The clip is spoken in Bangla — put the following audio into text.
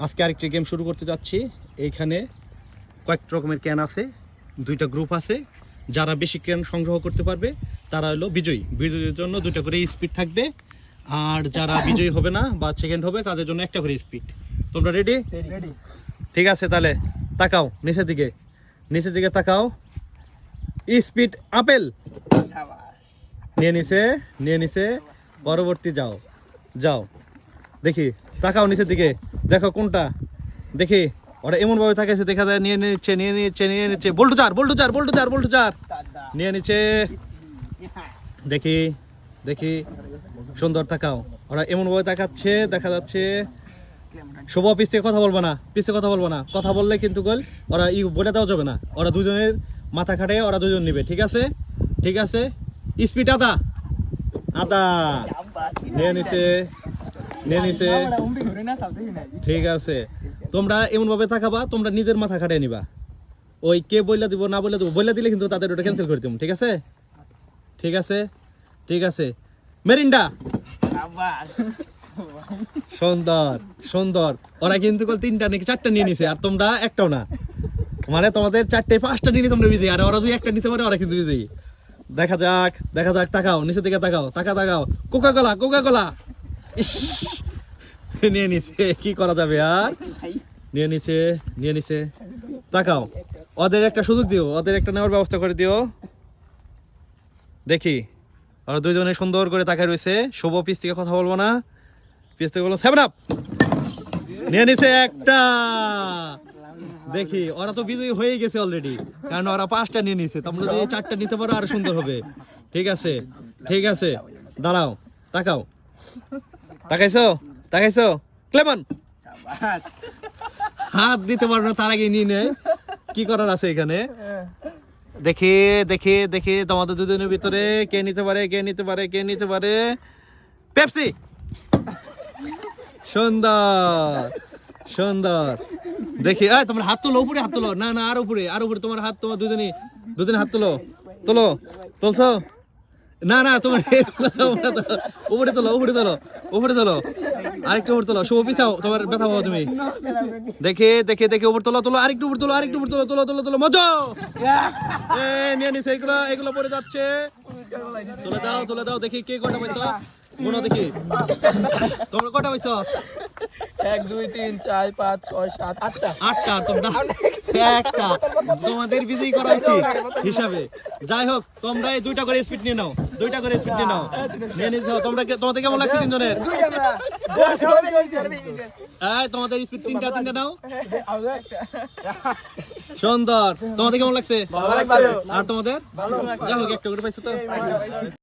আজকে আরেকটি গেম শুরু করতে যাচ্ছি। এইখানে কয়েক রকমের ক্যান আছে, দুইটা গ্রুপ আছে। যারা বেশি ক্যান সংগ্রহ করতে পারবে তারা হলো বিজয়ী। বিজয়ীর জন্য দুইটা করে স্পিড থাকবে, আর যারা বিজয়ী হবে না বা সেকেন্ড হবে তাদের জন্য একটা করে স্পিড। তোমরা রেডি? রেডি। ঠিক আছে, তাহলে তাকাও নিচের দিকে, নিচের দিকে তাকাও। স্পিড আপেল নিয়ে নিচে পরবর্তী যাও যাও। দেখি, তাকাও নিচের দিকে, দেখো কোনটা। দেখি ওরা এমন ভাবে তাকাইছে, দেখা যায় নিয়ে নিচ্ছে বল্টু চার নিয়ে নিচ্ছে। দেখি সুন্দর, তাকাও। ওরা এমন ভাবে তাকাচ্ছে, দেখা যাচ্ছে। শুভ পিছিয়ে কথা বলবো না, কথা বললে কিন্তু গোল। ওরা বলে দেওয়া যাবে না। ওরা দুজনের মাথা খাটে, ওরা দুজন নিবে। ঠিক আছে। স্পিড আদা নিয়ে নিছে। ঠিক আছে, তোমরা এমন ভাবে তাকাবা, তোমরা নিজের মাথা খাটিয়ে নিবা। ওই কে বইলা দিব না বইলা দিব, বইলা দিলে কিন্তু তাদের ওটা ক্যান্সেল করে দিব। ঠিক আছে। মেরিন্ডা। সুন্দর। ওরা কিন্তু তিনটা নাকি চারটা নিয়ে নিছে, আর তোমরা একটাও না। মানে তোমাদের চারটে পাঁচটা নিয়ে তোমরা বিজয়ী, আর ওরা যদি একটা নিতে পারে ওরা কিন্তু বিজয়ী। দেখা যাক। তাকাও নিচের দিকে, তাকাও। কোকা কোলা নিয়ে নিছে। কি করা যাবে আর? নিয়ে নিছে। তাকাও, ওদের একটা সুযোগ দিও, ওদের একটা নেওয়ার ব্যবস্থা করে দিও। দেখি, ওরা দুইজনে সুন্দর করে তাকায় রয়েছে। শুভ পিস থেকে কথা বলবো না, পিস থেকে বলবো 7 আপ। নিয়ে নিছে একটা। দেখি, ওরা তো বিজয়ী হয়ে গেছে অলরেডি, কারণ ওরা 5টা নিয়ে নিছে। তোমরা যদি 4টা নিতে পারো আরো সুন্দর হবে। ঠিক আছে, দাঁড়াও, তাকাইছো ক্লেমন। হাত দিতে পারো না, তার আগে নিয়ে নেয়। কি করার আছে এখানে? দেখি তোমাদের দুজনের ভিতরে কে নিতে পারে। পেপসি। সুন্দর। দেখি, তোমার হাত তোলো, উপরে হাত তোলো। না, আর উপরে তোমার হাত, তোমার দুজনে হাত তুলছো না, তোমার উপরে তোলো। আরেকটু উপরে তোলো। শুভ পিছাও, তোমার ব্যথা পাবো তুমি। দেখে উপর তোলো। আরেকটু উপর তোলো। মজা নিয়ে নিছে। এগুলো পড়ে যাচ্ছে। তুলে দাও। দেখি কে কটা পাইছো, গুনো দেখি। তোমরা কটা পাইছো? 1 2 3 4 5 6 7 8টা। তোমরা একটা। তোমাদের বিজয়ী করা উচিত হিসাবে। যাই হোক, তোমরা এই 2টা করে স্পিড নিয়ে নাও। নিয়ে নিছো। তোমাদের কেমন লাগছে তিনজনের? তোমাদের স্পিড 3টা নাও। সুন্দর। তোমাদের কেমন লাগছে? আর তোমাদের? যাই হোক, একটা করে পাইছো তো।